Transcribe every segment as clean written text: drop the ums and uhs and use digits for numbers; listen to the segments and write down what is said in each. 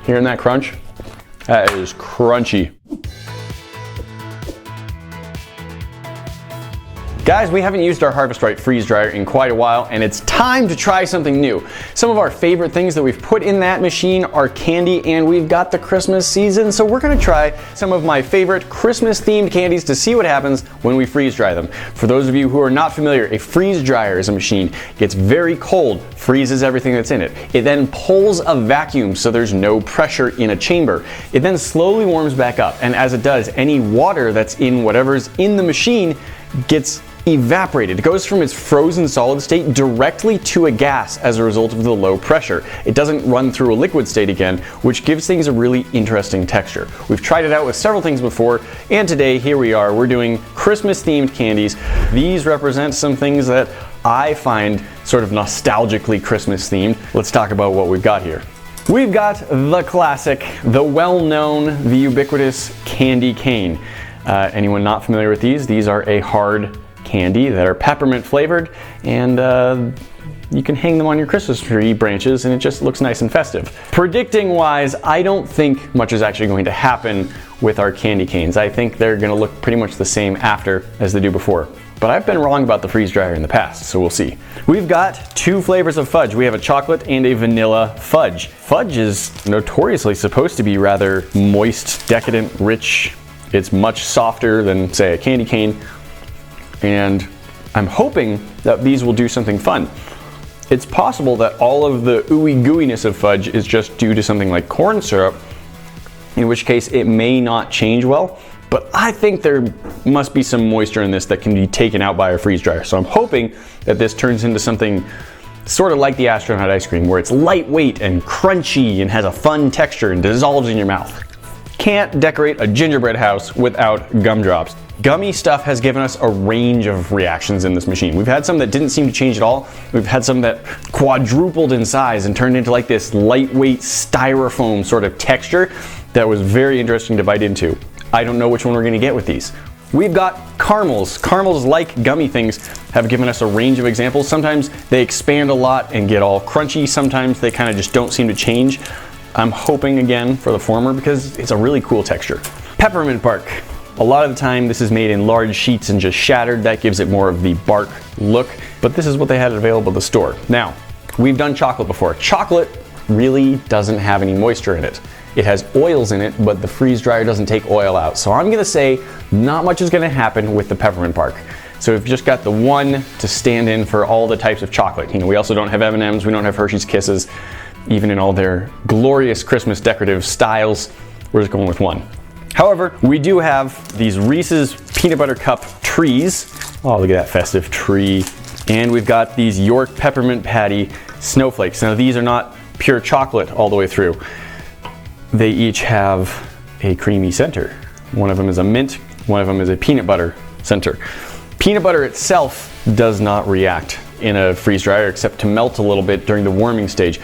Hearing that crunch? That is crunchy. Guys, we haven't used our Harvest Right freeze dryer in quite a while, and it's time to try something new. Some of our favorite things that we've put in that machine are candy, and we've got the Christmas season, so we're gonna try some of my favorite Christmas themed candies to see what happens when we freeze dry them. For those of you who are not familiar, a freeze dryer is a machine. It gets very cold, freezes everything that's in it. It then pulls a vacuum so there's no pressure in a chamber. It then slowly warms back up, and as it does, any water that's in whatever's in the machine gets evaporated. It goes from its frozen solid state directly to a gas as a result of the low pressure. It doesn't run through a liquid state again, which gives things a really interesting texture. We've tried it out with several things before, and today here we are. We're doing Christmas themed candies. These represent some things that I find sort of nostalgically Christmas themed. Let's talk about what we've got here. We've got the classic, the well-known, the ubiquitous candy cane. Anyone not familiar with these? These are a hard candy that are peppermint flavored, and you can hang them on your Christmas tree branches and it just looks nice and festive. Predicting wise, I don't think much is actually going to happen with our candy canes. I think they're going to look pretty much the same after as they do before. But I've been wrong about the freeze dryer in the past, so we'll see. We've got two flavors of fudge. We have a chocolate and a vanilla fudge. Fudge is notoriously supposed to be rather moist, decadent, rich. It's much softer than, say, a candy cane. And I'm hoping that these will do something fun. It's possible that all of the ooey gooiness of fudge is just due to something like corn syrup, in which case it may not change well, but I think there must be some moisture in this that can be taken out by a freeze dryer. So I'm hoping that this turns into something sort of like the astronaut ice cream, where it's lightweight and crunchy and has a fun texture and dissolves in your mouth. Can't decorate a gingerbread house without gumdrops. Gummy stuff has given us a range of reactions in this machine. We've had some that didn't seem to change at all. We've had some that quadrupled in size and turned into like this lightweight styrofoam sort of texture that was very interesting to bite into. I don't know which one we're gonna get with these. We've got caramels. Caramels, like gummy things, have given us a range of examples. Sometimes they expand a lot and get all crunchy. Sometimes they kind of just don't seem to change. I'm hoping again for the former because it's a really cool texture. Peppermint bark. A lot of the time this is made in large sheets and just shattered. That gives it more of the bark look, but this is what they had available at the store. Now, we've done chocolate before. Chocolate really doesn't have any moisture in it. It has oils in it, but the freeze dryer doesn't take oil out. So I'm gonna say not much is gonna happen with the peppermint bark. So we've just got the one to stand in for all the types of chocolate. You know, we also don't have M&Ms, we don't have Hershey's Kisses, even in all their glorious Christmas decorative styles. We're just going with one. However, we do have these Reese's Peanut Butter Cup trees. Oh, look at that festive tree. And we've got these York Peppermint Patty snowflakes. Now these are not pure chocolate all the way through. They each have a creamy center. One of them is a mint, one of them is a peanut butter center. Peanut butter itself does not react in a freeze dryer except to melt a little bit during the warming stage.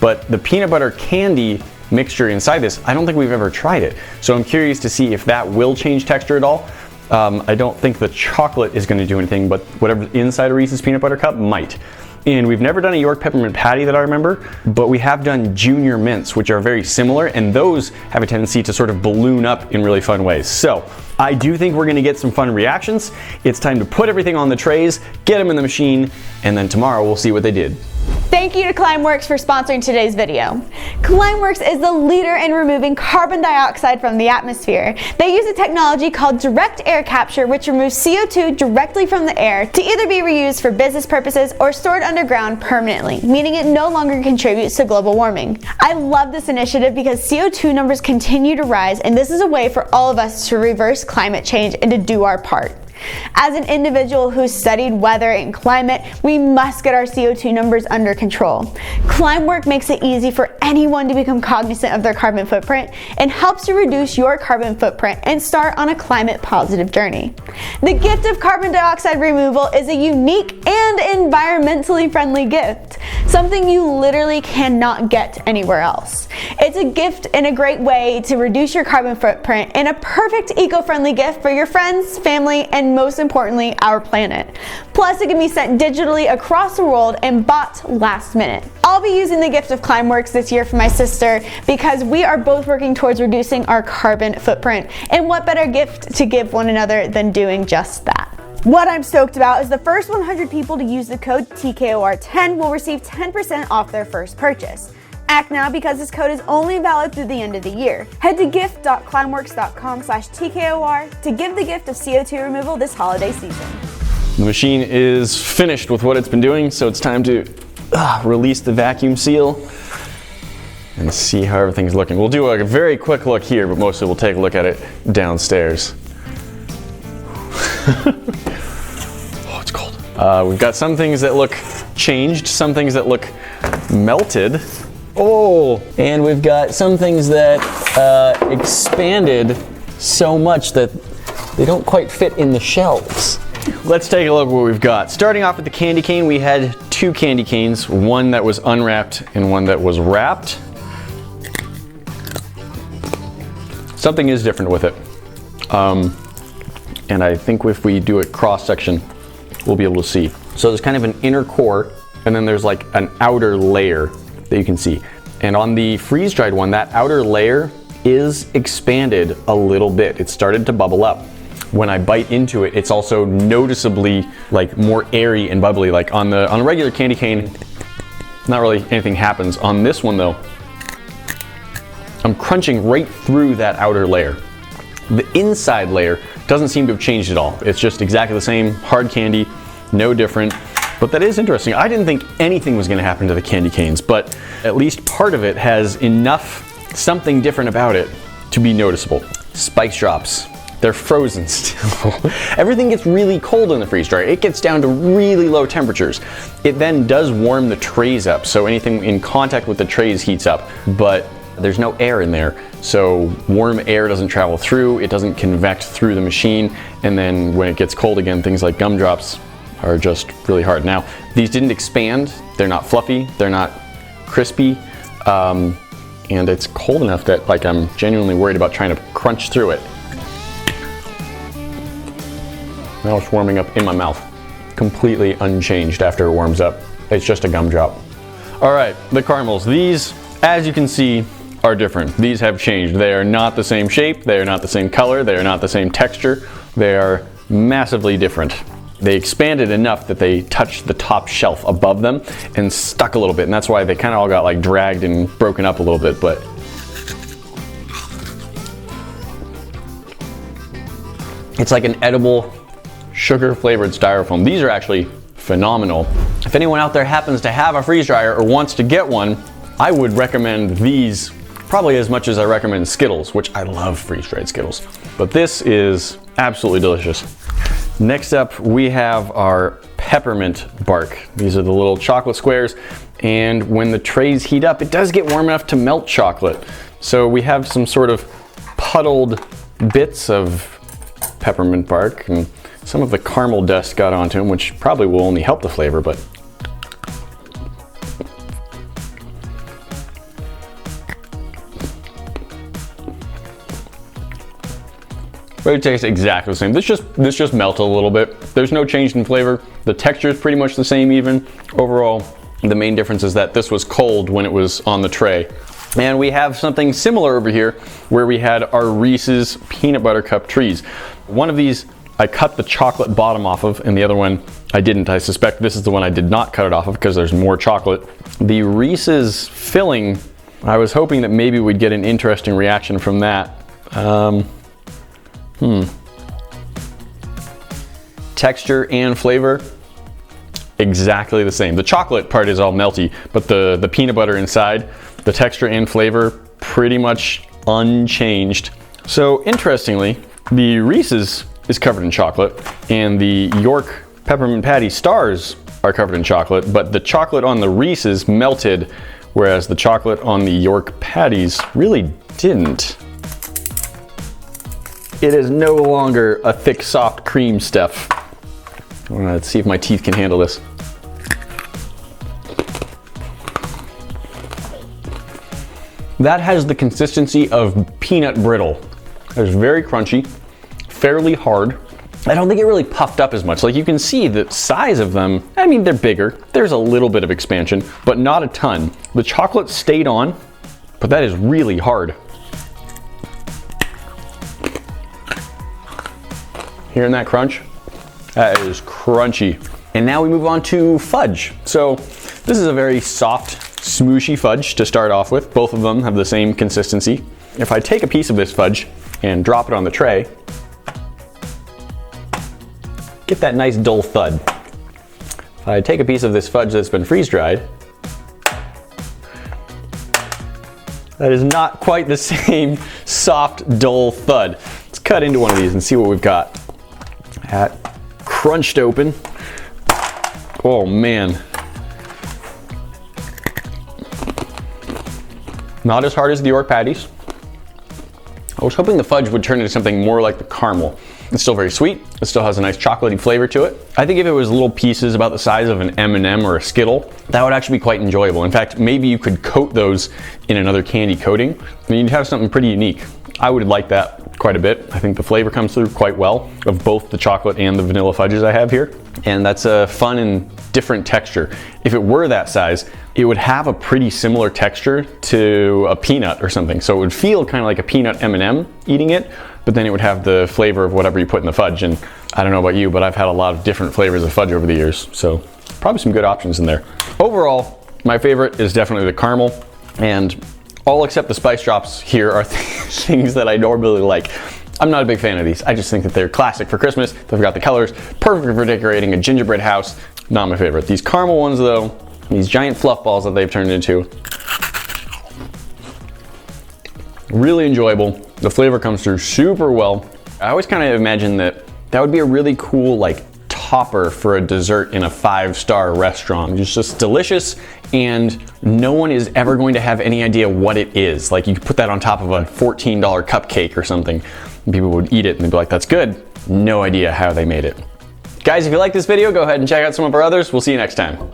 But the peanut butter candy mixture inside this, I don't think we've ever tried it. So I'm curious to see if that will change texture at all. I don't think the chocolate is going to do anything, but whatever's inside a Reese's Peanut Butter Cup might. And we've never done a York Peppermint Patty that I remember, but we have done Junior Mints, which are very similar, and those have a tendency to sort of balloon up in really fun ways. So I do think we're gonna get some fun reactions. It's time to put everything on the trays, get them in the machine, and then tomorrow we'll see what they did. Thank you to Climeworks for sponsoring today's video. Climeworks is the leader in removing carbon dioxide from the atmosphere. They use a technology called direct air capture, which removes CO2 directly from the air to either be reused for business purposes or stored underground permanently, meaning it no longer contributes to global warming. I love this initiative because CO2 numbers continue to rise, and this is a way for all of us to reverse climate change and to do our part. As an individual who's studied weather and climate, we must get our CO2 numbers under control. Climework makes it easy for anyone to become cognizant of their carbon footprint and helps you reduce your carbon footprint and start on a climate positive journey. The gift of carbon dioxide removal is a unique and environmentally friendly gift, something you literally cannot get anywhere else. It's a gift in a great way to reduce your carbon footprint and a perfect eco-friendly gift for your friends, family, and and most importantly, our planet. Plus, it can be sent digitally across the world and bought last minute. I'll be using the gift of climeworks this year for my sister because we are both working towards reducing our carbon footprint. And what better gift to give one another than doing just that? What I'm stoked about is the first 100 people to use the code TKOR10 will receive 10% off their first purchase. Act now because this code is only valid through the end of the year. Head to gift.climeworks.com/TKOR to give the gift of CO2 removal this holiday season. The machine is finished with what it's been doing, so it's time to release the vacuum seal and see how everything's looking. We'll do a very quick look here, but mostly we'll take a look at it downstairs. Oh, it's cold. We've got some things that look changed, some things that look melted. Oh, and we've got some things that expanded so much that they don't quite fit in the shelves. Let's take a look at what we've got. Starting off with the candy cane, we had two candy canes, one that was unwrapped and one that was wrapped. Something is different with it. And I think if we do a cross section, we'll be able to see. So there's kind of an inner core, and then there's like an outer layer that you can see. And on the freeze-dried one, that outer layer is expanded a little bit. It started to bubble up. When I bite into it, it's also noticeably like more airy and bubbly. Like on a regular candy cane, not really anything happens. On this one though, I'm crunching right through that outer layer. The inside layer doesn't seem to have changed at all. It's just exactly the same, hard candy, no different. But that is interesting. I didn't think anything was gonna happen to the candy canes, but at least part of it has enough something different about it to be noticeable. Spice drops, they're frozen still. Everything gets really cold in the freeze dryer. It gets down to really low temperatures. It then does warm the trays up, so anything in contact with the trays heats up, but there's no air in there, so warm air doesn't travel through, it doesn't convect through the machine, and then when it gets cold again, things like gumdrops are just really hard. Now, these didn't expand, they're not fluffy, they're not crispy, and it's cold enough that like I'm genuinely worried about trying to crunch through it. Now it's warming up in my mouth, completely unchanged after it warms up. It's just a gumdrop. All right, the caramels. These, as you can see, are different. These have changed. They are not the same shape, they are not the same color, they are not the same texture. They are massively different. They expanded enough that they touched the top shelf above them and stuck a little bit, and that's why they kind of all got like dragged and broken up a little bit, but it's like an edible sugar flavored styrofoam. These are actually phenomenal. If anyone out there happens to have a freeze dryer or wants to get one, I would recommend these probably as much as I recommend Skittles, which I love freeze-dried Skittles. But this is absolutely delicious. Next up, we have our peppermint bark. These are the little chocolate squares, and when the trays heat up, it does get warm enough to melt chocolate. So we have some sort of puddled bits of peppermint bark, and some of the caramel dust got onto them, which probably will only help the flavor, but it tastes exactly the same. This just melted a little bit. There's no change in flavor. The texture is pretty much the same even. Overall, the main difference is that this was cold when it was on the tray. And we have something similar over here where we had our Reese's peanut butter cup trees. One of these I cut the chocolate bottom off of, and the other one I didn't. I suspect this is the one I did not cut it off of because there's more chocolate. The Reese's filling, I was hoping that maybe we'd get an interesting reaction from that. Texture and flavor, exactly the same. The chocolate part is all melty, but the peanut butter inside, the texture and flavor, pretty much unchanged. So interestingly, the Reese's is covered in chocolate, and the York peppermint patty stars are covered in chocolate, but the chocolate on the Reese's melted, whereas the chocolate on the York patties really didn't. It is no longer a thick, soft cream stuff. Let's see if my teeth can handle this. That has the consistency of peanut brittle. It's very crunchy, fairly hard, I don't think it really puffed up as much. Like, you can see the size of them. I mean, they're bigger. There's a little bit of expansion, but not a ton. The chocolate stayed on, but that is really hard. Hearing that crunch? That is crunchy. And now we move on to fudge. So this is a very soft, smooshy fudge to start off with. Both of them have the same consistency. If I take a piece of this fudge and drop it on the tray, get that nice dull thud. If I take a piece of this fudge that's been freeze-dried, that is not quite the same soft, dull thud. Let's cut into one of these and see what we've got. That crunched open. Oh man. Not as hard as the York patties. I was hoping the fudge would turn into something more like the caramel. It's still very sweet. It still has a nice chocolatey flavor to it. I think if it was little pieces about the size of an M&M or a Skittle, that would actually be quite enjoyable. In fact, maybe you could coat those in another candy coating and you'd have something pretty unique. I would like that quite a bit. I think the flavor comes through quite well of both the chocolate and the vanilla fudges I have here. And that's a fun and different texture. If it were that size, it would have a pretty similar texture to a peanut or something. So it would feel kind of like a peanut M&M eating it, but then it would have the flavor of whatever you put in the fudge. And I don't know about you, but I've had a lot of different flavors of fudge over the years. So probably some good options in there. Overall, my favorite is definitely the caramel, and all except the spice drops here are things that I normally like. I'm not a big fan of these. I just think that they're classic for Christmas. They've got the colors, perfect for decorating a gingerbread house. Not my favorite. These caramel ones though, these giant fluff balls that they've turned into, really enjoyable. The flavor comes through super well. I always kind of imagine that would be a really cool like topper for a dessert in a 5-star restaurant. It's just delicious, and no one is ever going to have any idea what it is. Like, you could put that on top of a $14 cupcake or something, and people would eat it and they'd be like, that's good. No idea how they made it. Guys, if you like this video, go ahead and check out some of our others. We'll see you next time.